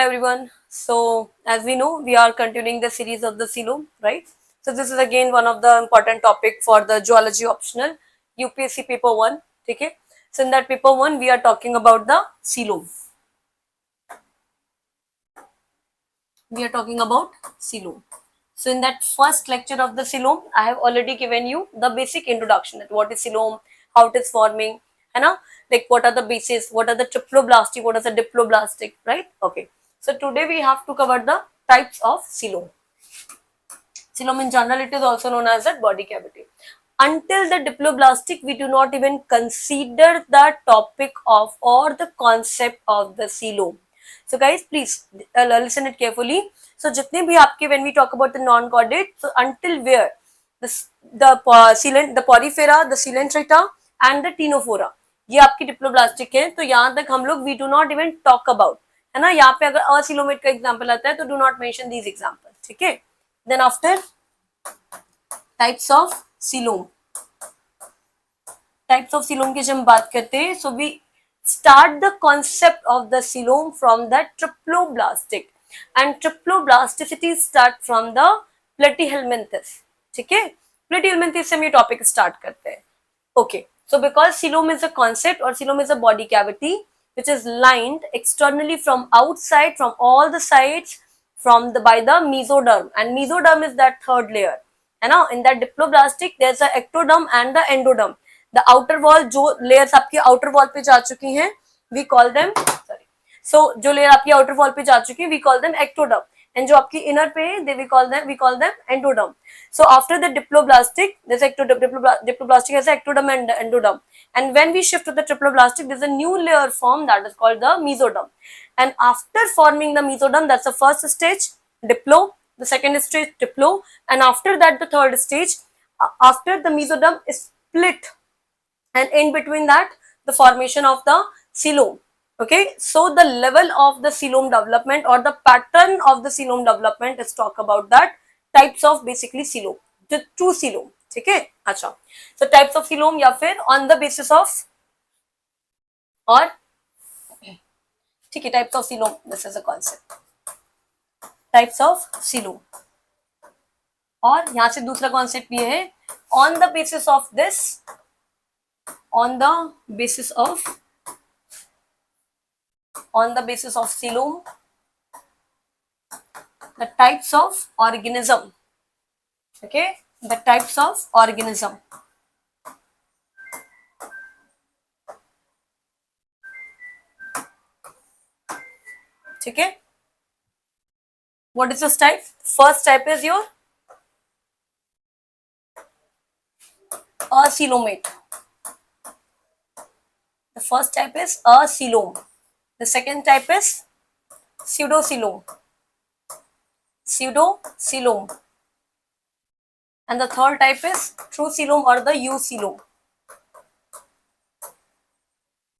Hello everyone. So as we know, we are continuing the series of the coelom, right? So this is again one of the important topic for the geology optional UPSC paper 1. Okay. So in that paper 1, we are talking about the coelom. We are talking about coelom. So in that first lecture of the coelom, I have already given you the basic introduction that what is coelom, how it is forming, and like what are the bases, what are the triploblastic, what is the diploblastic, right? Okay. So today we have to cover the types of coelom. Coelom in general, it is also known as a body cavity. Until the diploblastic, we do not even consider the topic of or the concept of the coelom. So guys, please listen it carefully. So जितने भी आपके when we talk about the non-chordate, so until where the porifera, the coelenterata and the ctenophora, ये आपकी diploblastic है. तो यहाँ तक हम लोग we do not even talk about, है ना. यहाँ पे अगर असिलोमेट का एग्जांपल आता है तो do not mention these examples. ठीक है. Then after types of coelom. Types of coelom की जब हम बात करते हैं, so we start the concept of the coelom from the triploblastic, and triploblasticity start from the platyhelminthes. ठीक है. platyhelminthes से हम ये टॉपिक स्टार्ट करते हैं. Okay, so because coelom is a concept or coelom is a body cavity which is lined externally from outside from all the sides from the by the mesoderm, and mesoderm is that third layer, है ना. In that diploblastic there's a ectoderm and the endoderm. The outer wall, जो layers आपकी outer wall पे जा चुकी हैं, we call them sorry. So जो layer आपकी outer wall पे जा चुकी है, we call them ectoderm, and जो आपकी inner पे है, we call them endoderm. So after the diploblastic, there's diploblastic has ectoderm and endoderm, and when we shift to the triploblastic, there's a new layer formed that is called the mesoderm. And after forming the mesoderm, that's the first stage, diplo. The second stage, diplo, and after that the third stage. After the mesoderm is split, and in between that the formation of the coelom. Okay, so the level of the coelom development or the pattern of the coelom development is talk about that types of basically coelom, the true coelom. ठीक है. अच्छा, so types of coelom या फिर on the basis of और ठीक है types of coelom, this is a concept, types of coelom. और यहाँ से दूसरा कॉन्सेप्ट भी है on the basis of this, on the basis of coelom, the types of organism. Okay, the types of organism. ठीक है. What is this type? First type is your acoelomate. The first type is acoelom. The second type is pseudocoelom. Pseudocoelom. And the third type is true coelom or the eucoelom.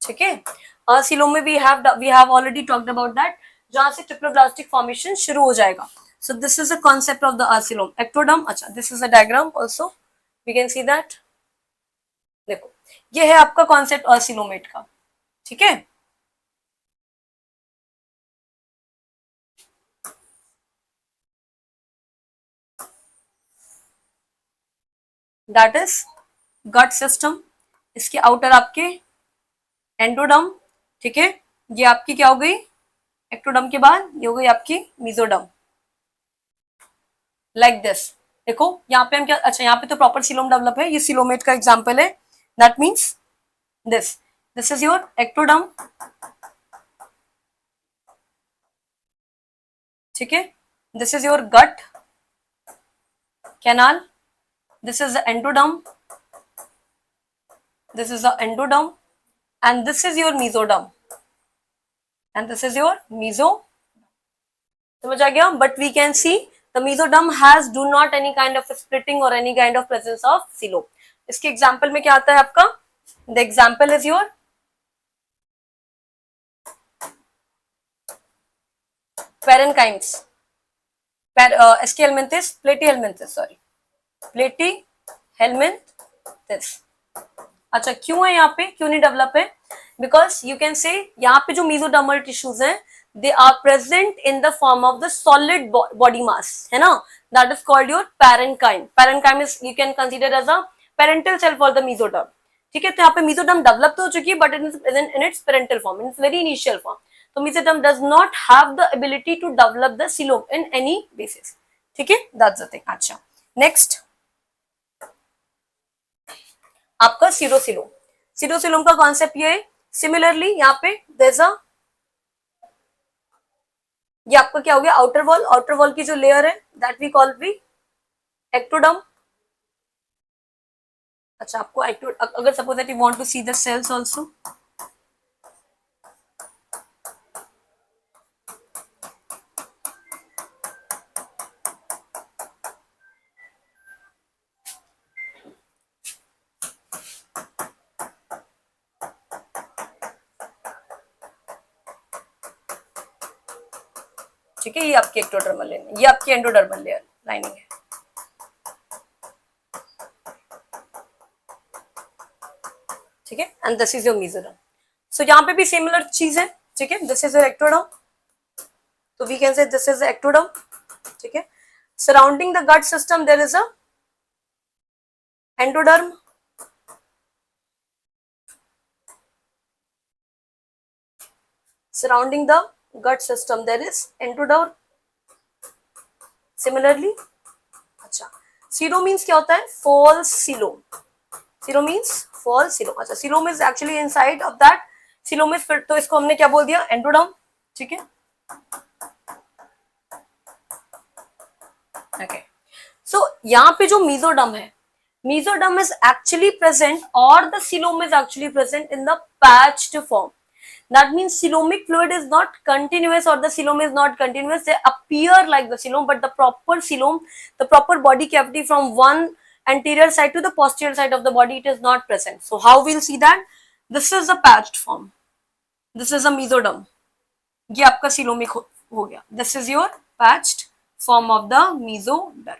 ठीक है. acoelom में we have already talked about that, जहां से triploblastic formation शुरू हो जाएगा. So this is the concept of the acoelom. Ectoderm. अच्छा, this is a diagram also. We can see that. देखो, ये है आपका कॉन्सेप्ट acoelomate का. ठीक है. That is gut system. इसके आउटर आपके एंडोडम. ठीक है. ये आपकी क्या हो गई एक्टोडम के बाद, ये हो गई आपकी मीजोडम. Like this. देखो यहाँ पे हम क्या, अच्छा यहाँ पे तो प्रॉपर सीलोम डेवलप है, ये सीलोमेट का एग्जांपल है. That means this is your ectoderm. ठीक है. This is your gut canal. This is the endoderm. This is the endoderm and this is your mesoderm and this is your meso. समझ आ गया. But we can see the mesoderm has do not any kind of splitting or any kind of presence of coelom. इसके example में क्या आता है आपका, the example is your parenchymes, Aschelminthes, platyhelminthes, sorry, platyhelminthes. अच्छा, क्यों है यहाँ पे, क्यों नहीं डेवलप है? बिकॉज यू कैन से यहाँ पे जो मीजोडर्मल टिश्यूज हैं, they are present in the form of the solid body mass, है ना? That is called your parenchyme. Parenchyme is you can consider as a parental cell for the mesoderm. ठीक है, तो यहाँ पे mesoderm develop तो हो चुकी है, but it is present in its parental form, in its very initial form. तो mesoderm does not have the ability to develop the coelom in any basis. ठीक है, that's the thing. अच्छा, next आपका सीरोसिलोम. सीरोसिलोम का कॉन्सेप्ट ये है. Similarly यहाँ पे there's a ये आपका क्या हो गया, आउटर वॉल. आउटर वॉल की जो लेयर है that we call be ectoderm. अच्छा, आपको अगर suppose that you want to see the cells also, ठीक है, ये आपकी एक्टोडर्मल लेयर, ये आपकी एंडोडर्मल लेयर लाइनिंग है. ठीक है, and this is your mesoderm. So यहाँ पे भी सिमिलर चीज है. ठीक है, दिस इज योर एक्टोडर्म, तो we can say this is ectoderm. ठीक है, surrounding the gut system there is a endoderm. Surrounding the gut system there is endoderm. Similarly, अच्छा, सीरो मीन्स क्या होता है, false coelom. सीरो मीन्स false coelom. अच्छा, coelom is actually inside of that coelom is, फिर तो इसको हमने क्या बोल दिया, एंडोडर्म. ठीक है, ओके. सो यहाँ पे जो मेसोडर्म है, mesoderm is actually present or the coelom is actually present in the patched form. That means coelomic fluid is not continuous or the coelom is not continuous. They appear like the coelom, but the proper coelom, the proper body cavity from one anterior side to the posterior side of the body, it is not present. So how we'll see that? This is a patched form. This is a mesoderm. ये आपका coelomic हो गया. This is your patched form of the mesoderm.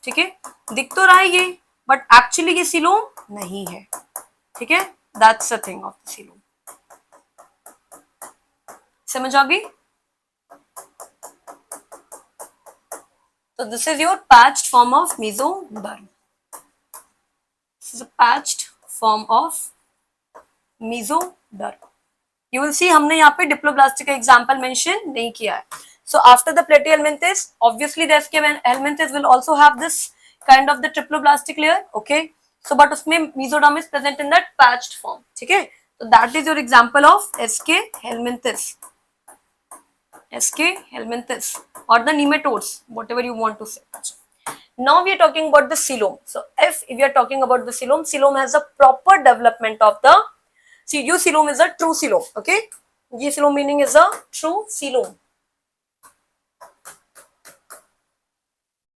ठीक है, दिख तो रहा है ये, but actually ये coelom नहीं है. ठीक है, that's the thing of the coelom. समझ आ गई? So this is your patched form of mesoderm. This is a patched form of mesoderm. You will see हमने यहाँ पे डिप्लोब्लास्टिक का एग्जाम्पल मेंशन नहीं किया है. So after the platyhelminthes, obviously the SK helminthes will also have this kind of the triploblastic layer. Okay. So but उसमें mesoderm is present in that patched form. ठीक है. So that is your example of SK helminthes. SK helminthes or the nematodes, whatever you want to say. Now we are talking about the coelom. So if we are talking about the coelom, coelom has a proper development of the, see, your coelom is a true coelom. Okay, ये coelom meaning is a true coelom.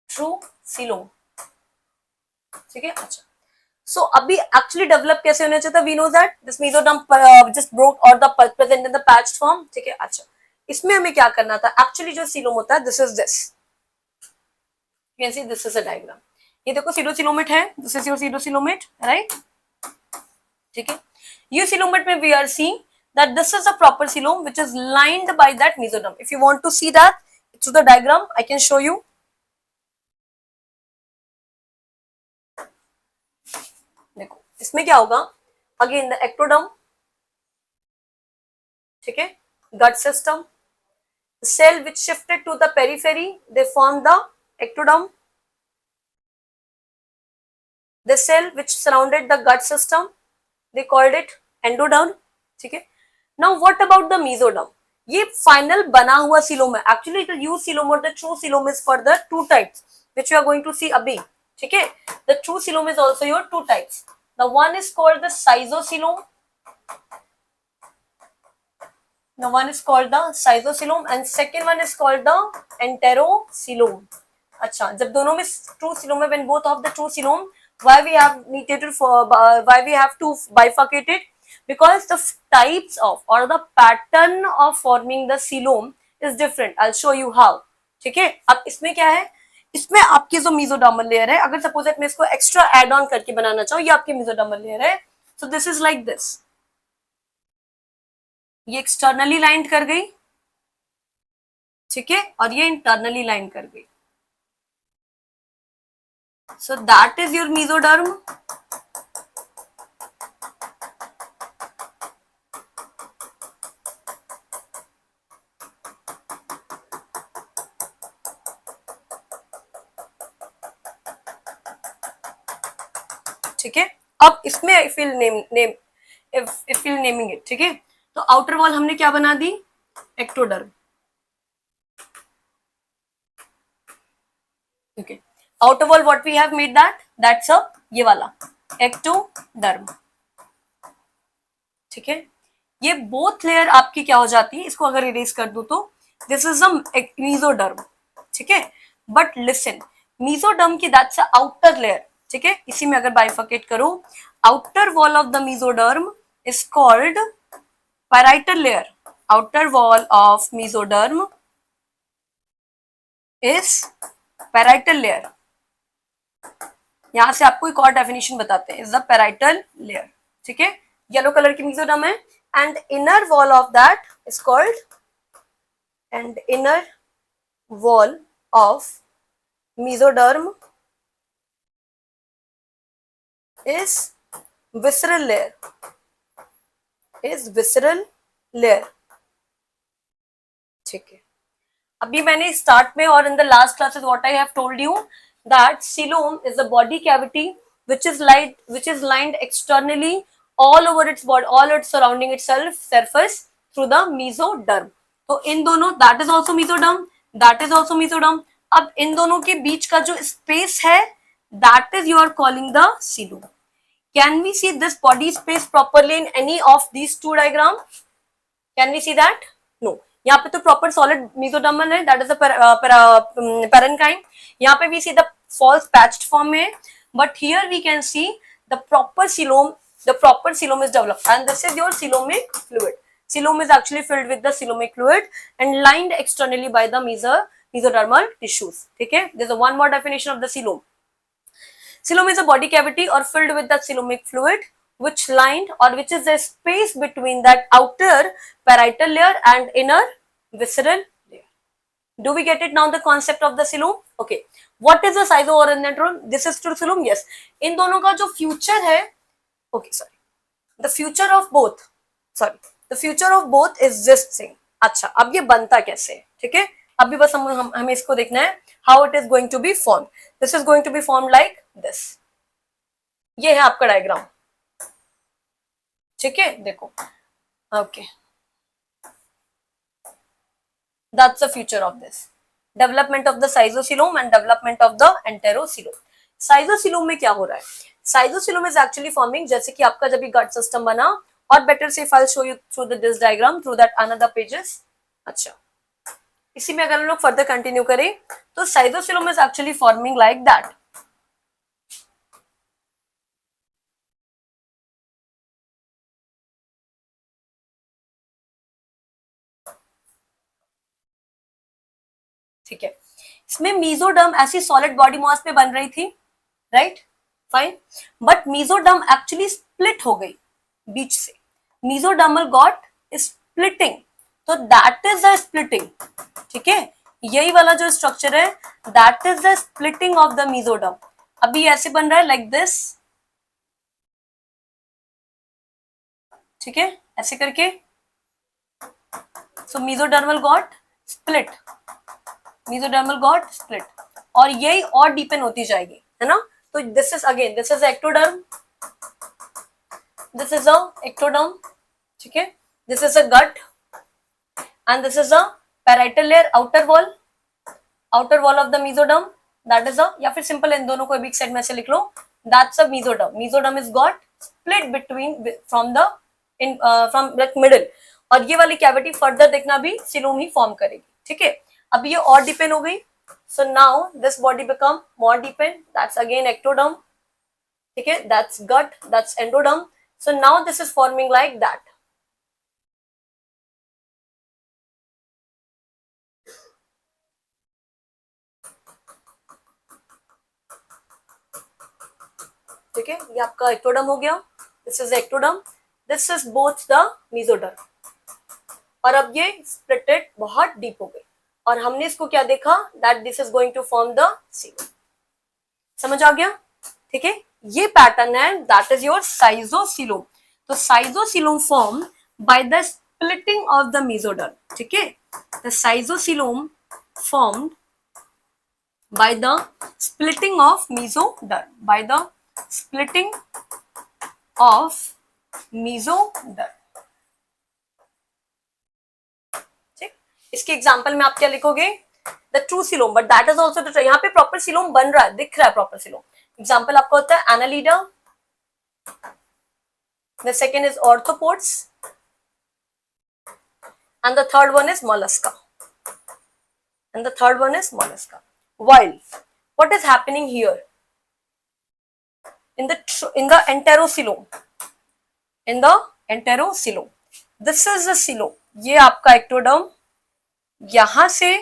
True coelom. ठीक है, अच्छा. So अभी actually develop कैसे होना चाहिए था? We know that this mesoderm just broke or the present in the patched form. ठीक है, अच्छा. इसमें हमें क्या करना था? एक्चुअली जो सीलोम होता है, this is this. You can see this is a diagram. ये देखो सीरोसिलोमेट है, this is your pseudocoelomate, right? ठीक है, ये सीलोमेट में we are seeing that this is a proper coelom which is lined by that mesoderm. If you want to see that through the diagram, I can show you. देखो इसमें क्या होगा, again the ectoderm. ठीक है, gut system, the cell which shifted to the periphery, they form the ectoderm. The cell which surrounded the gut system, they called it endoderm. ठीक है, now what about the mesoderm? ये final बना हुआ coelom है. Actually the used coelom or the true coelom is for the two types which we are going to see अभी. ठीक है, the true coelom is also your two types. The one is called the schizocilom. The one is called the schizocilom and second one is called the enterocoelom. अच्छा, जब दोनों में true coelom है, when both of the true coelom, why we have needed for why we have to bifurcate it? Because the types of or the pattern of forming the coelom is different. I'll show you how. ठीक है, अब इसमें क्या है, इसमें आपकी जो mesodermal layer है, अगर suppose मैं इसको extra add on करके बनाना चाहूँ, ये आपकी mesodermal layer है. So this is like this. ये एक्सटर्नली लाइंड कर गई, ठीक है, और ये इंटरनली लाइन कर गई. सो दैट इज योर मेसोडर्म. ठीक है, अब इसमें इफ विल नेमिंग इट, ठीक है, तो आउटर वॉल हमने क्या बना दी, ectoderm. Okay. Outer wall, what we have made that? That's a ये वाला ectoderm. ठीक है, ये बोथ लेयर आपकी क्या हो जाती है, इसको अगर इरेज कर दूं तो दिस इज अ मेसोडर्म. ठीक है, बट लिसन, मेसोडर्म की दैट्स अ आउटर लेयर. ठीक है, इसी में अगर बाइफर्केट करो, outer wall of the mesoderm is called parietal layer. Outer wall of mesoderm is parietal layer. यहां से आपको एक और डेफिनेशन बताते हैं, इज द पैराइटल लेयर. ठीक है, येलो कलर की मेसोडर्म है, and inner wall of that is called, and inner wall of mesoderm is visceral layer, is visceral layer. ठीक है, अभी मैंने स्टार्ट में और in the last classes what I have told you that coelom is a body cavity which is lined externally all over its body, all its surrounding itself surface through the mesoderm. तो इन दोनों, that is also mesoderm, that is also mesoderm. अब इन दोनों के बीच का जो space है that is you are calling the coelom. Can we see this body space properly in any of these two diagrams? Can we see that? No. यहाँ पे तो प्रॉपर सॉलिड मेसोडर्मल है, दैट इज द पैरेन्काइम. यहाँ पे we see the false patched form में, but here we can see the proper coelom. The proper coelom is developed, and this is your coelomic fluid. Coelom is actually filled with the coelomic fluid and lined externally by the mesodermal tissues. ठीक है, there's a one more definition of the coelom. Coelom is a body cavity or filled with the coelomic fluid which lined or which is the space between that outer parietal layer and inner visceral layer. Do we get it now, the concept of the coelom? Okay, what is the cytoornithron? This is true coelom. Yes, इन दोनों का जो future है, okay, sorry, the future of both, sorry, the future of both is this thing. अच्छा, अब ये बनता कैसे है, ठीक है, अभी बस हमें इसको देखना है, how it is going to be formed. This is going to be formed like this. ये है आपका डायग्राम. ठीक है, देखो, okay, that's the future of this development of the schizocoelom and development of the enterocoelom. Schizocoelom में क्या हो रहा है, साइजोसीलोम इज एक्चुअली फॉर्मिंग, जैसे कि आपका जब भी गट सिस्टम बना, और बेटर से I show you through this diagram through that another pages. अच्छा, इसी में अगर हम लोग फर्दर कंटिन्यू करें तो schizocoelom is actually forming like that. ठीक है, इसमें मेसोडर्म ऐसी सॉलिड बॉडी मास में बन रही थी, right, fine, but mesoderm actually split हो गई बीच से. मेसोडर्मल गॉट स्प्लिटिंग, तो दैट इज द स्प्लिटिंग. ठीक है, यही वाला जो स्ट्रक्चर है that is the splitting of the mesoderm. अभी ऐसे बन रहा है लाइक दिस. ठीक है, ऐसे करके, so mesodermal got split, mesodermal got split, और यही और डीपन होती जाएगी, है ना. तो this is again, this is ectoderm, this is a ectoderm. ठीक है, this is a gut and this is a parietal layer, outer wall of the mesoderm, that is a, या फिर सिंपल इन दोनों को एक साइड में से लिख लो, that's a mesoderm. Mesoderm is got split between from the from middle, और ये वाली कैविटी फर्दर देखना भी सीलोम ही फॉर्म करेगी. ठीक है, अब ये और डिपेंड हो गई, so now this body become more depend, that's again ectoderm. ठीक है, that's gut, that's endoderm. So now this is forming like that. ठीक है, ये आपका एक्टोडर्म हो गया, this is ectoderm, this is both the mesoderm. और अब ये स्प्लिटेड बहुत डीप हो गई और हमने इसको क्या देखा, that this is going to form the coelom. समझ आ गया? ठीक है, ये पैटर्न है, दैट इज योर साइजोसीलोम। तो schizocoelom form by the splitting of the mesoderm. ठीक है, the schizocoelom formed by the splitting of mesoderm, by the splitting of mesoderm। ठीक, इसके एग्जांपल में आप क्या लिखोगे, the true coelom, but that is also the, यहाँ पे प्रॉपर सिलोम बन रहा है, दिख रहा है प्रॉपर सिलोम। एग्जांपल आपका होता है Annelida, the second is arthropods and the third one is Mollusca, and the third one is mollusca. While what is happening here in the enterocoelom, in the enterocoelom, this is the coelom, ये आपका ectoderm, यहां से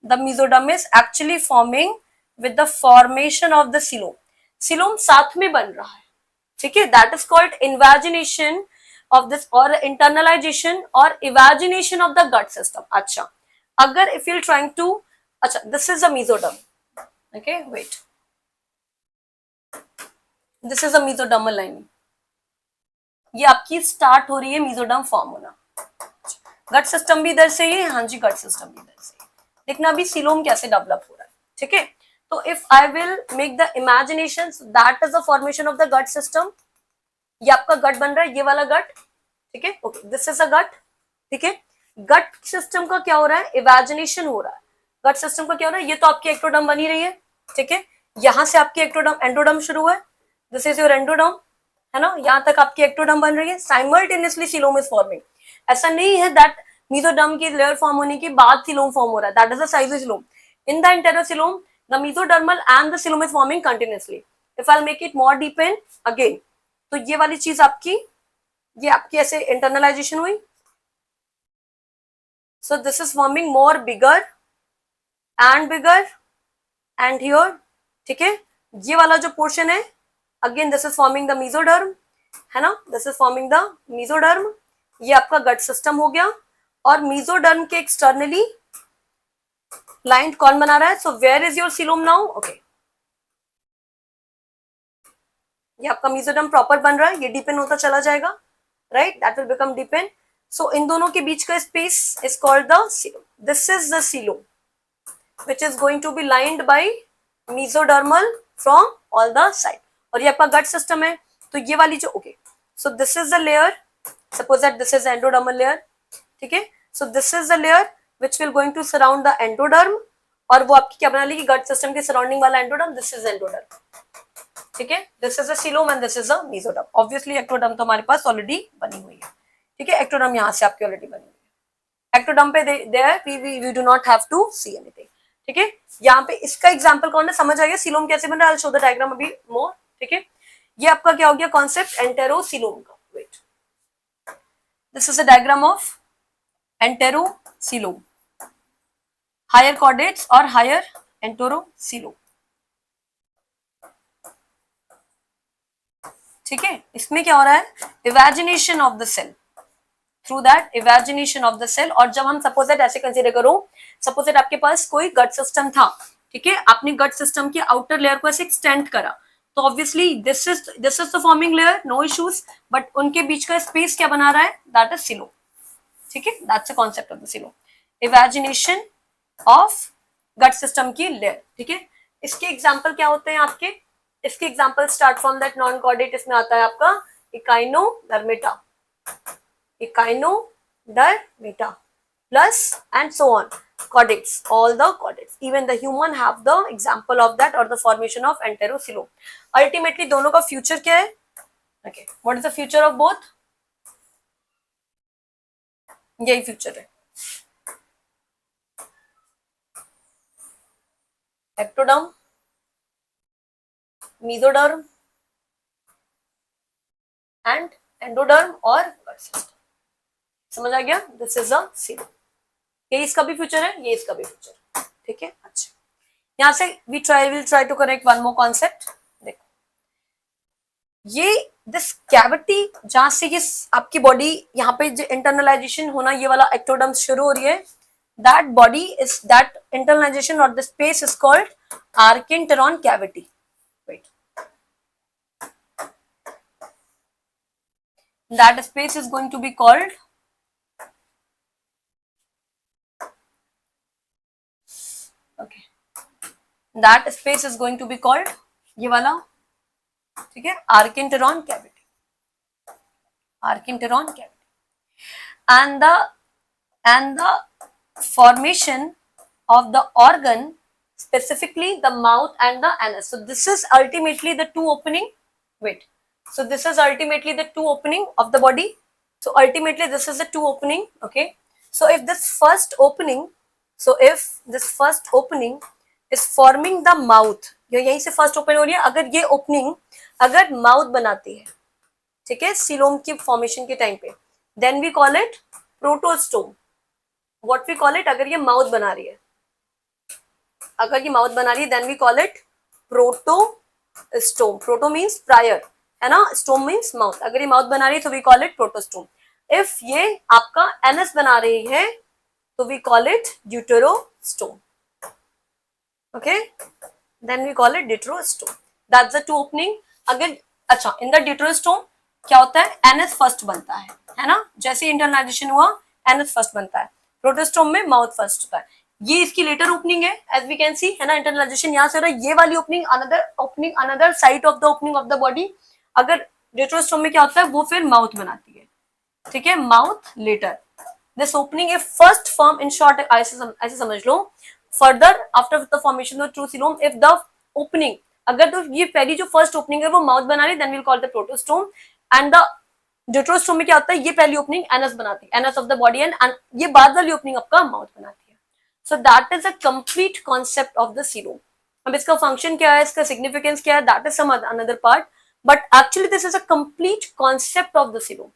the mesoderm is actually forming with the formation of the coelom, coelom साथ में बन रहा है। ठीक है, that is called invagination of this or internalization or evagination of the gut system। अच्छा, अगर if you're trying to, अच्छा this is a mesoderm, okay wait, this is a mesodermal lining, ये आपकी स्टार्ट हो रही है mesoderm फॉर्म होना। गट system भी इधर से ही है, हाँ जी गट सिस्टम भी इधर से, देखना अभी सीलोम कैसे डेवलप हो रहा है। ठीक है, तो if I will make the imagination, that is the formation of the gut system, ये आपका गट बन रहा है, ये वाला गट। ठीक है, ओके, दिस इज अ गट। ठीक है, गट सिस्टम का क्या हो रहा है, इमेजिनेशन हो रहा है। गट सिस्टम का क्या हो रहा है, ये तो आपकी एक्टोडर्म बनी रही है। ठीक है, यहां से आपकी एक्टोडर्म एंडोडर्म शुरू है, दिस इज योर एंडोडर्म, है ना, यहां तक आपकी एक्टोडर्म बन रही है, साइमल्टेनियसली सीलोम इज फॉर्मिंग। ऐसा नहीं है दैट मेसोडर्म की लेयर फॉर्म होने के बाद सीलोम फॉर्म हो रहा है, that is the schizocoelom. In the enterocoelom the mesodermal and the coelom is forming continuously. If I make it more deepen again, तो ये वाली चीज आपकी, ये आपकी ऐसे इंटरनलाइजेशन हुई, so this is forming more bigger and here। ठीक है, ये वाला जो पोर्शन है, again this is forming the mesoderm, है ना, this is forming the mesoderm, ये आपका गट सिस्टम हो गया। और मेसोडर्म के एक्सटर्नली लाइन कौन बना रहा है, so where is your coelom now, okay, ये आपका मेसोडर्म प्रॉपर बन रहा है, ये डिपेंड होता चला जाएगा, right, that will become depend. So इन दोनों के बीच का space is called the coelom, this is the coelom which is going to be lined by mesodermal from all the side। और ये आपका गट सिस्टम है, तो ये वाली जो, okay, so this is the layer, suppose that this is endodermal layer. ठीक है, so this is the layer which will going to surround the endoderm, और वो आपकी क्या बना लेगी, गट सिस्टम के सराउंडिंग वाला एंडोडर्म, दिस इज एंडोडर्म। ठीक है, this is a coelom and this is a mesoderm. Obviously ectoderm तो हमारे पास ऑलरेडी बनी हुई है। ठीक है, एक्टोडर्म यहाँ से आपकी ऑलरेडी बनी हुई है, एक्टोडर्म पे there we do not have to see anything. ठीक है, यहाँ पे इसका एग्जांपल कौन है, समझ आ गया सीलोम कैसे बन रहा है, I will show the diagram अभी मोर। ठीक है, ये आपका क्या हो गया कॉन्सेप्ट एंटेरोसीलोम का, wait, this is a diagram of enterocoelom, higher chordates और हायर एंटेरोसीलोम। ठीक है, इसमें क्या हो रहा है, evagination of the cell, through that evagination of the cell. और जब हम सपोज दैट ऐसे कंसीडर करो, सपोज दैट आपके पास कोई गट सिस्टम था, ठीक है, आपने गट सिस्टम की आउटर लेयर को ऐसे एक्सटेंड करा, तो obviously this is the forming layer, no issues, but उनके बीच का स्पेस क्या बना रहा है, दैट इज सीलोम। ठीक है, that's the concept of the coelom, evagination of gut system की लेयर। ठीक है, इसके एग्जाम्पल क्या होते हैं आपके, इसके example start from that non chordate, इसमें आता है आपका Echinodermata, Echinodermata plus and so on, chordates, all the chordates, even the human have the example of that or the formation of enterocoelom। ultimately दोनों का future क्या है, okay, what is the future of both, यही future है, ectoderm, mesoderm and endoderm और gut system। समझ आ गया, दिस इज अ सीलोम, ये इसका भी फ्यूचर है, ये इसका भी फ्यूचर। ठीक है, अच्छा, यहाँ से will try to correct one more concept. ये दिस कैविटी जहां से ये आपकी बॉडी यहाँ पे जो इंटरनलाइजेशन होना ये वाला एक्टोडर्म शुरू हो रही है, that body is that internalization और the space is called archenteron cavity. Wait. That space is going to be called okay. That space is going to be called ये वाला, ठीक है, archenteron cavity. Archenteron cavity and the formation of the organ, specifically the mouth and the anus. So this is ultimately the two opening. Wait. So this is ultimately the two opening of the body. So ultimately this is the two opening. Okay. So if this first opening is forming the mouth, ये यहीं से first open हो रही है, अगर ये opening अगर mouth बनाती है, ठीक है, सीलोम की फॉर्मेशन के टाइम पे, then we call it protostome. What we call it, अगर ये माउथ बना रही है, then we call it protostome. Proto means prior, है ना, स्टोम मीन्स माउथ. अगर ये माउथ बना रही है तो we call it protostome. If ये आपका एनस बना रही है तो we call it deuterostome. Okay, then we call it deuterostome. That's the two opening. अगर अच्छा, इन द ड्यूटेरोस्टोम क्या होता है, एनएस फर्स्ट बनता है ना, जैसे इंटरनलाइजेशन हुआ एनएस फर्स्ट बनता है. प्रोटोस्टोम में माउथ फर्स्ट होता है. ये इसकी लेटर ओपनिंग है, एज वी कैन सी, है ना, इंटरनलाइजेशन यहाँ से हो रहा है. ये वाली opening another side of the opening of the body. अगर ड्यूटेरोस्टोम में क्या होता है, वो फिर माउथ बनाती है, ठीक है, mouth later. This opening a first form, in short ऐसे समझ लो, further after the formation of true coelom, if the opening, अगर तो ये पहली जो फर्स्ट ओपनिंग है वो माउथ बना रही, then we will call the protostome. And the deuterostome में क्या होता है, ये पहली ओपनिंग एनस बनाती है, anus of the body, and ये बाद वाली ओपनिंग आपका माउथ बनाती है. So that is a complete concept of the coelom. अब इसका फंक्शन क्या है, इसका सिग्निफिकेंस क्या है, that is some another part, but actually this is a complete concept of the coelom.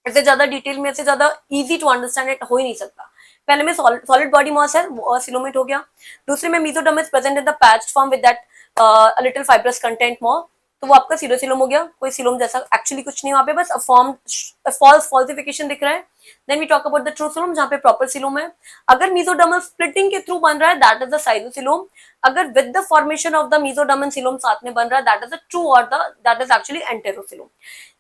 इससे ज्यादा डिटेल में, इससे ज्यादा इजी टू अंडरस्टैंड इट हो ही नहीं सकता. पहले में सॉलिड बॉडी मॉस है, सिलोमेट हो गया. दूसरे में mesoderm is present in the patched form with that little fibrous content मोर, तो वो आपका सीरोसिलोम हो गया. कोई सिलोम जैसा एक्चुअली कुछ नहीं, वहां पे बस फॉल्सिफिकेशन दिख रहा है. Then we talk about the true coelom, जहां पे प्रॉपर सिलोम है. अगर मेसोडर्मल स्प्लिटिंग के थ्रू बन रहा है, दैट इज द साइटोसिलोम. अगर with the formation of the mesodermal coelom साथ में बन रहा है, दैट इज द ट्रू और that is actually enterocoelom.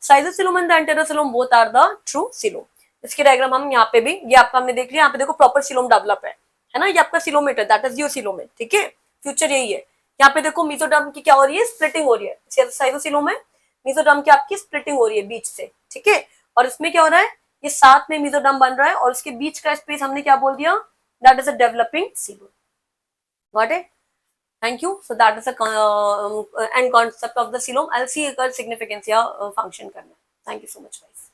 Schizocoelom and the enterocoelom both are the true coelom. इसकी डायग्राम हम यहाँ पे भी, ये आपका हमने देख लिया. यहाँ पे देखो प्रॉपर सिलोम डेवलप है ना, ये आपका सिलोमेट है, दैट इज योर सिलोमेट, ठीक है, फ्यूचर यही है. यहाँ पे देखो मेसोडर्म की क्या हो रही है, स्प्लिटिंग हो रही है. साइटोसिलोम है, मेसोडर्म की आपकी स्प्लिटिंग हो रही है बीच से, ठीक है. और इसमें क्या हो रहा है, ये साथ में मेसोडर्म बन रहा है और उसके बीच का स्पेस हमने क्या बोल दिया, that is a developing coelom. Got it? Thank you. So that is a end concept of the coelom. I'll see अगर significance या function करना. Thank you so much, guys.